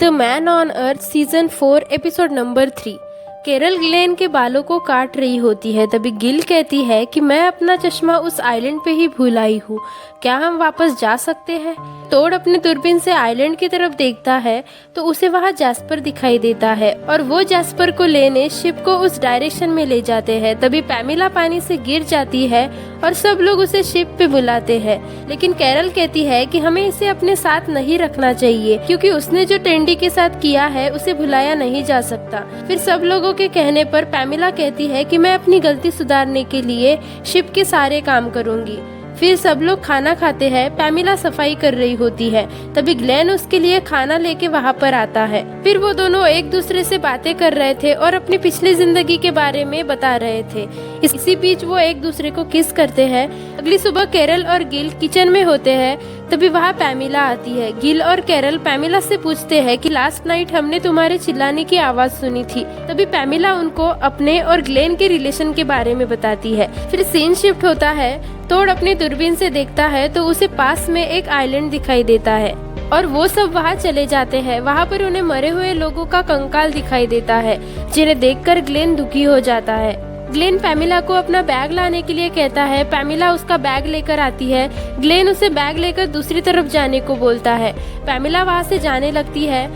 The man on earth season 4 episode number 3। Carol Glenn के बालों को काट रही होती है। तभी गिल कहती है कि मैं अपना चश्मा उस आइलैंड पे ही भूल आई हूँ, क्या हम वापस जा सकते हैं? टोड अपने दूरबीन से आइलैंड की तरफ देखता है तो उसे वहाँ जैस्पर दिखाई देता है और वो जैस्पर को लेने शिप को उस डायरेक्शन में ले जाते हैं। तभी पैमिला पानी से गिर जाती है और सब लोग उसे शिप पे बुलाते हैं, लेकिन कैरल कहती है कि हमें इसे अपने साथ नहीं रखना चाहिए क्योंकि उसने जो टेंडी के साथ किया है उसे भुलाया नहीं जा सकता। फिर सब लोगों के कहने पर पैमिला कहती है कि मैं अपनी गलती सुधारने के लिए शिप के सारे काम करूंगी। फिर सब लोग खाना खाते हैं। पैमिला सफाई कर रही होती है। तभी ग्लेन उसके लिए खाना लेके वहाँ पर आता है। फिर वो दोनों एक दूसरे से बातें कर रहे थे और अपनी पिछली जिंदगी के बारे में बता रहे थे। इसी बीच वो एक दूसरे को किस करते हैं। अगली सुबह कैरल और गिल किचन में होते हैं। तभी वहाँ पैमिला आती है। गिल और कैरल पैमिला से पूछते हैं कि लास्ट नाइट हमने तुम्हारे चिल्लाने की आवाज सुनी थी। तभी पैमिला उनको अपने और ग्लेन के रिलेशन के बारे में बताती है। फिर सीन शिफ्ट होता है। टोड अपनी दूरबीन से देखता है तो उसे पास में एक आइलैंड दिखाई देता है और वो सब वहाँ चले जाते हैं। वहाँ पर उन्हें मरे हुए लोगों का कंकाल दिखाई देता है, जिन्हें देखकर ग्लेन दुखी हो जाता है। ग्लेन पैमिला को अपना बैग लाने के लिए कहता है। पैमिला उसका बैग लेकर आती है। ग्लेन उसे बैग लेकर दूसरी तरफ जाने को बोलता है। पैमिला वहाँ से जाने लगती है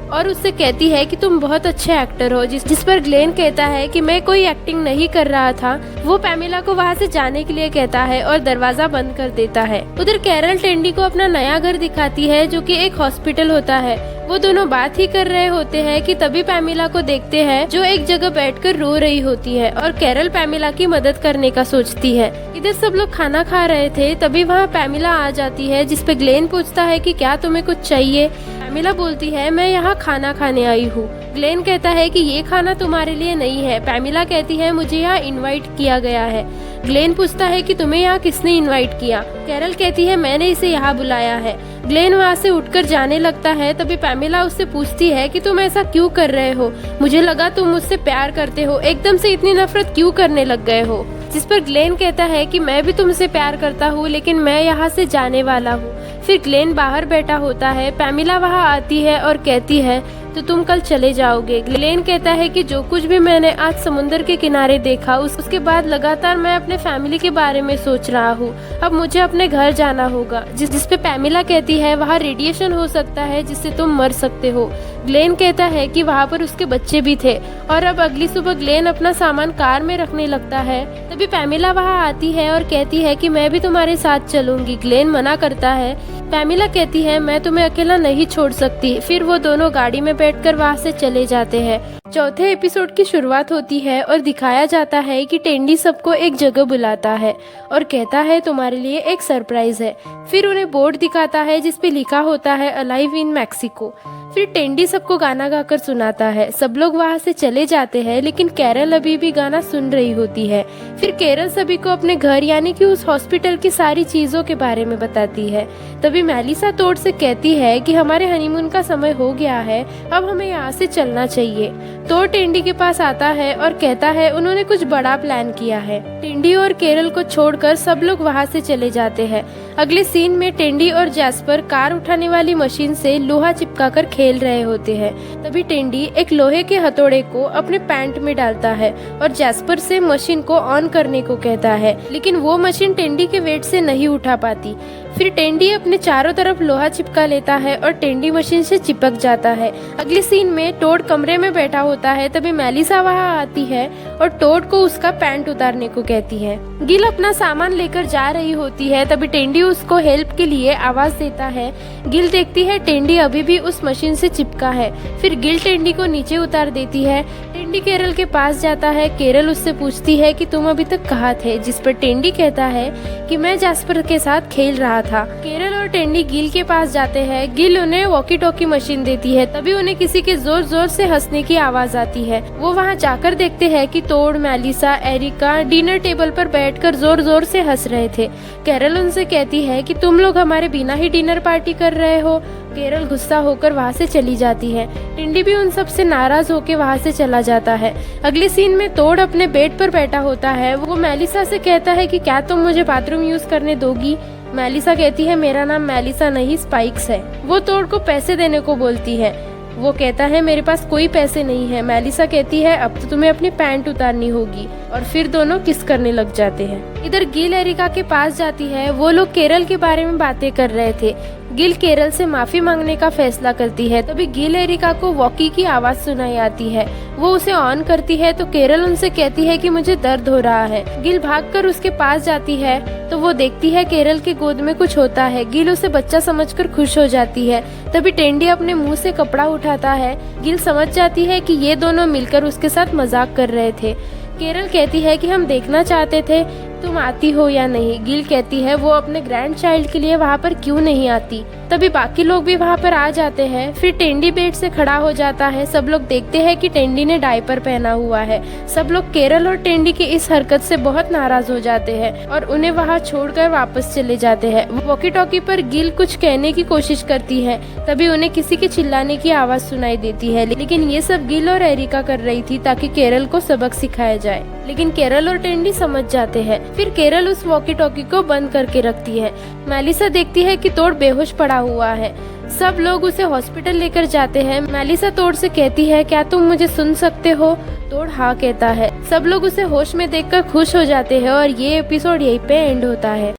और उससे कहती है कि तुम बहुत अच्छे एक्टर हो, जिस पर ग्लेन कहता है कि मैं कोई एक्टिंग नहीं कर रहा था। वो पैमिला को वहाँ से जाने के लिए कहता है और दरवाजा बंद कर देता है। उधर कैरल टेंडी को अपना नया घर दिखाती है जो कि एक हॉस्पिटल होता है। वो दोनों बात ही कर रहे होते हैं कि तभी पैमिला को देखते हैं जो एक जगह बैठकर रो रही होती है और कैरल पैमिला की मदद करने का सोचती है। इधर सब लोग खाना खा रहे थे। तभी वहाँ पैमिला आ जाती है, जिसपे ग्लेन पूछता है कि क्या तुम्हें कुछ चाहिए। पैमिला बोलती है मैं यहाँ खाना खाने आई हूँ। ग्लेन कहता है कि ये खाना तुम्हारे लिए नहीं है। पैमिला कहती है मुझे यहाँ इनवाइट किया गया है। ग्लेन पूछता है कि तुम्हें यहाँ किसने इनवाइट किया। कैरल कहती है मैंने इसे यहाँ बुलाया है। ग्लेन वहाँ से उठकर जाने लगता है। तभी पैमिला उससे पूछती है कि तुम ऐसा क्यों कर रहे हो, मुझे लगा तुम मुझसे प्यार करते हो, एकदम से इतनी नफरत क्यों करने लग गए हो। जिस पर ग्लेन कहता है कि मैं भी तुमसे प्यार करता हूँ, लेकिन मैं यहाँ से जाने वाला हूँ। फिर ग्लेन बाहर बैठा होता है। पैमिला वहाँ आती है और कहती है तो तुम कल चले जाओगे। ग्लेन कहता है कि जो कुछ भी मैंने आज समुद्र के किनारे देखा उसके बाद लगातार मैं अपने फैमिली के बारे में सोच रहा हूँ। अब मुझे अपने घर जाना होगा। जिस पे पैमिला कहती है वहाँ रेडिएशन हो सकता है जिससे तुम मर सकते हो। ग्लेन कहता है कि वहाँ पर उसके बच्चे भी थे और अब अगली सुबह ग्लेन अपना सामान कार में रखने लगता है। तभी पैमिला वहाँ आती है और कहती है कि मैं भी तुम्हारे साथ चलूंगी। ग्लेन मना करता है। पैमिला कहती है मैं तुम्हें अकेला नहीं छोड़ सकती। फिर वो दोनों गाड़ी में बैठकर वहाँ से चले जाते हैं। चौथे एपिसोड की शुरुआत होती है और दिखाया जाता है कि टेंडी सबको एक जगह बुलाता है और कहता है तुम्हारे लिए एक सरप्राइज है। फिर उन्हें बोर्ड दिखाता है जिसपे लिखा होता है अलाइव इन मैक्सिको। फिर टेंडी सबको गाना गाकर सुनाता है। सब लोग वहाँ से चले जाते हैं, लेकिन कैरल अभी भी गाना सुन रही होती है। फिर कैरल सभी को अपने घर यानी कि उस हॉस्पिटल की सारी चीजों के बारे में बताती है। तभी मेलिसा टोड से कहती है कि हमारे हनीमून का समय हो गया है, अब हमें यहाँ से चलना चाहिए। टोड टेंडी के पास आता है और कहता है उन्होंने कुछ बड़ा प्लान किया है। टेंडी और कैरल को छोड़कर सब लोग वहाँ से चले जाते हैं। अगले सीन में टेंडी और जैस्पर कार उठाने वाली मशीन से लोहा चिपकाकर खेल रहे होते हैं। तभी टेंडी एक लोहे के हथौड़े को अपने पैंट में डालता है और जैस्पर से मशीन को ऑन करने को कहता है, लेकिन वो मशीन टेंडी के वेट से नहीं उठा पाती। फिर टेंडी अपने चारों तरफ लोहा चिपका लेता है और टेंडी मशीन से चिपक जाता है। अगले सीन में टोड कमरे में बैठा होता है। तभी मेलिसा वहाँ आती है और टोड को उसका पैंट उतारने को कहती है। गिल अपना सामान लेकर जा रही होती है। तभी टेंडी उसको हेल्प के लिए आवाज देता है। गिल देखती है टेंडी अभी भी उस मशीन से चिपका है। फिर गिल टेंडी को नीचे उतार देती है। टेंडी कैरल के पास जाता है। कैरल उससे पूछती है कि तुम अभी तक कहाँ थे, जिस पर टेंडी कहता है कि मैं जैस्पर के साथ खेल रहा था। कैरल और टेंडी गिल के पास जाते हैं। गिल उन्हें वॉकी टॉकी मशीन देती है। तभी उन्हें किसी के जोर जोर से हंसने की आवाज आती है। वो वहाँ जाकर देखते हैं कि Todd, Melissa, Erica dinner table पर बैठकर जोर जोर से हंस रहे थे। कैरल उनसे कहती है कि तुम लोग हमारे बिना ही डिनर पार्टी कर रहे हो। कैरल गुस्सा होकर वहाँ से चली जाती है। टेंडी भी उन सब से नाराज होकर वहाँ से चला जाता है। अगले सीन में टोड अपने बेड पर बैठा होता है। वो मेलिसा से कहता है कि क्या तुम मुझे बाथरूम यूज करने दोगी। मेलिसा कहती है मेरा नाम मेलिसा नहीं स्पाइक्स है। वो टोड को पैसे देने को बोलती है। वो कहता है मेरे पास कोई पैसे नहीं है। मेलिसा कहती है अब तो तुम्हें अपनी पैंट उतारनी होगी, और फिर दोनों किस करने लग जाते हैं। इधर गिल एरिका के पास जाती है। वो लोग केरल के बारे में बातें कर रहे थे। गिल केरल से माफी मांगने का फैसला करती है। तभी गिल एरिका को वॉकी की आवाज सुनाई आती है। वो उसे ऑन करती है तो केरल उनसे कहती है कि मुझे दर्द हो रहा है। गिल भागकर उसके पास जाती है तो वो देखती है केरल के गोद में कुछ होता है। गिल उसे बच्चा समझकर खुश हो जाती है। तभी टेंडी अपने मुंह से कपड़ा उठाता है। गिल समझ जाती है कि ये दोनों मिलकर उसके साथ मजाक कर रहे थे। केरल कहती है कि हम देखना चाहते थे तुम आती हो या नहीं। गिल कहती है वो अपने ग्रैंड चाइल्ड के लिए वहाँ पर क्यों नहीं आती। तभी बाकी लोग भी वहाँ पर आ जाते हैं। फिर टेंडी बेड से खड़ा हो जाता है। सब लोग देखते हैं कि टेंडी ने डायपर पहना हुआ है। सब लोग केरल और टेंडी की इस हरकत से बहुत नाराज हो जाते हैं और उन्हें वहाँ छोड़कर वापस चले जाते हैं। वॉकी टॉकी पर गिल कुछ कहने की कोशिश करती है। तभी उन्हें किसी के चिल्लाने की आवाज सुनाई देती है, लेकिन ये सब गिल और एरिका कर रही थी ताकि केरल को सबक सिखाया जाए। लेकिन केरल और टेंडी समझ जाते हैं। फिर केरल उस वॉकी टॉकी को बंद करके रखती है। मेलिसा देखती है कि तोड़ बेहोश पड़ा हुआ है। सब लोग उसे हॉस्पिटल लेकर जाते हैं। मेलिसा तोड़ से कहती है क्या तुम मुझे सुन सकते हो। तोड़ हाँ कहता है। सब लोग उसे होश में देखकर खुश हो जाते हैं और ये एपिसोड यहीं पे एंड होता है।